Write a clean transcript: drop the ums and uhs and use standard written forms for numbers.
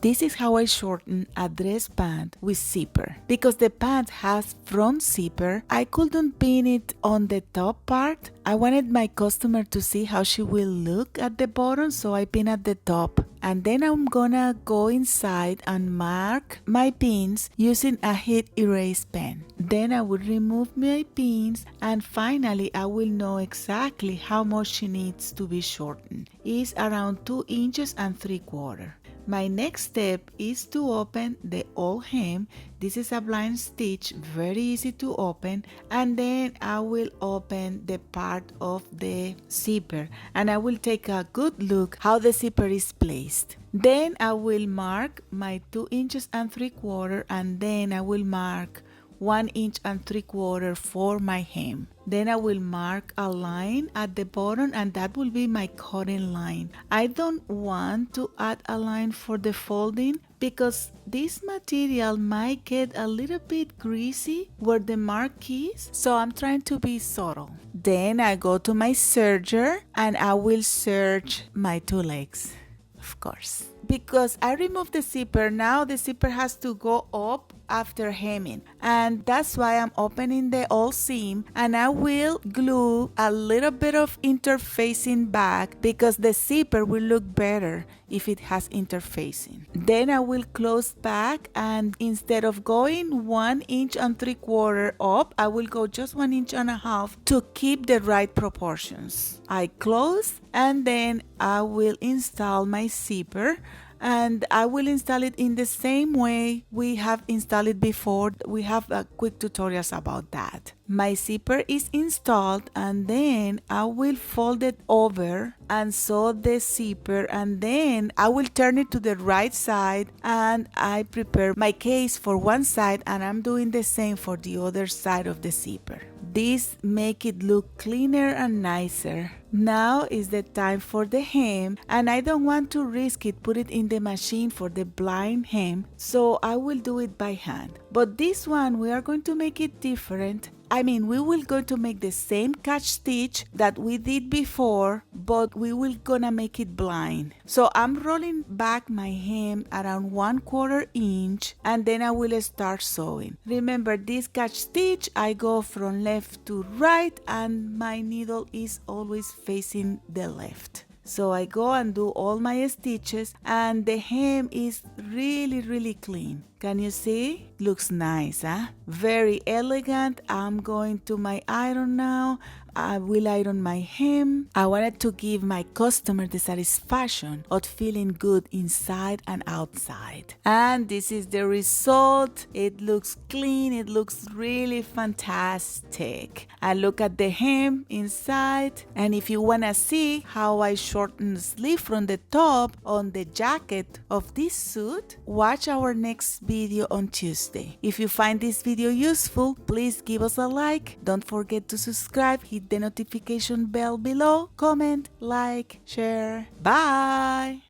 This is how I shorten a dress pant with zipper. Because the pant has front zipper, I couldn't pin it on the top part. I wanted my customer to see how she will look at the bottom, so I pin at the top. And then I'm gonna go inside and mark my pins using a heat erase pen. Then I will remove my pins, and finally I will know exactly how much she needs to be shortened. It's around 2 inches and 3/4. My next step is to open the old hem. This is a blind stitch, very easy to open, and then I will open the part of the zipper and I will take a good look how the zipper is placed. Then I will mark my 2 inches and 3/4, and then I will mark 1 inch and 3/4 for my hem. Then I will mark a line at the bottom, and that will be my cutting line. I don't want to add a line for the folding because this material might get a little bit greasy where the mark is, so I'm trying to be subtle. Then I go to my serger and I will serge my 2 legs, of course. Because I removed the zipper, now the zipper has to go up after hemming, and that's why I'm opening the old seam, and I will glue a little bit of interfacing back because the zipper will look better if it has interfacing. Then I will close back, and instead of going 1 inch and 3/4 up, I will go just 1.5 inches to keep the right proportions. I close, and then I will install my zipper, and I will install it in the same way we have installed it before. We have quick tutorials about that. My zipper is installed, and then I will fold it over and sew the zipper, and then I will turn it to the right side, and I prepare my case for one side, and I'm doing the same for the other side of the zipper. This make it look cleaner and nicer. Now is the time for the hem, and I don't want to risk it, put it in the machine for the blind hem, so I will do it by hand. But this one we are going to make it different. I mean, we will go to make the same catch stitch that we did before, but we will gonna make it blind. So I'm rolling back my hem around 1/4 inch, and then I will start sewing. Remember, this catch stitch, I go from left to right, and my needle is always facing the left. So I go and do all my stitches, and the hem is really clean. Can you see? Looks nice, huh? Very elegant. I'm going to my iron now. I will iron my hem. I wanted to give my customer the satisfaction of feeling good inside and outside. And this is the result. It looks clean. It looks really fantastic. I look at the hem inside. And if you want to see how I shorten the sleeve from the top on the jacket of this suit, watch our next video on Tuesday. If you find this video useful, please give us a like. Don't forget to subscribe, hit the notification bell below, comment, like, share. Bye!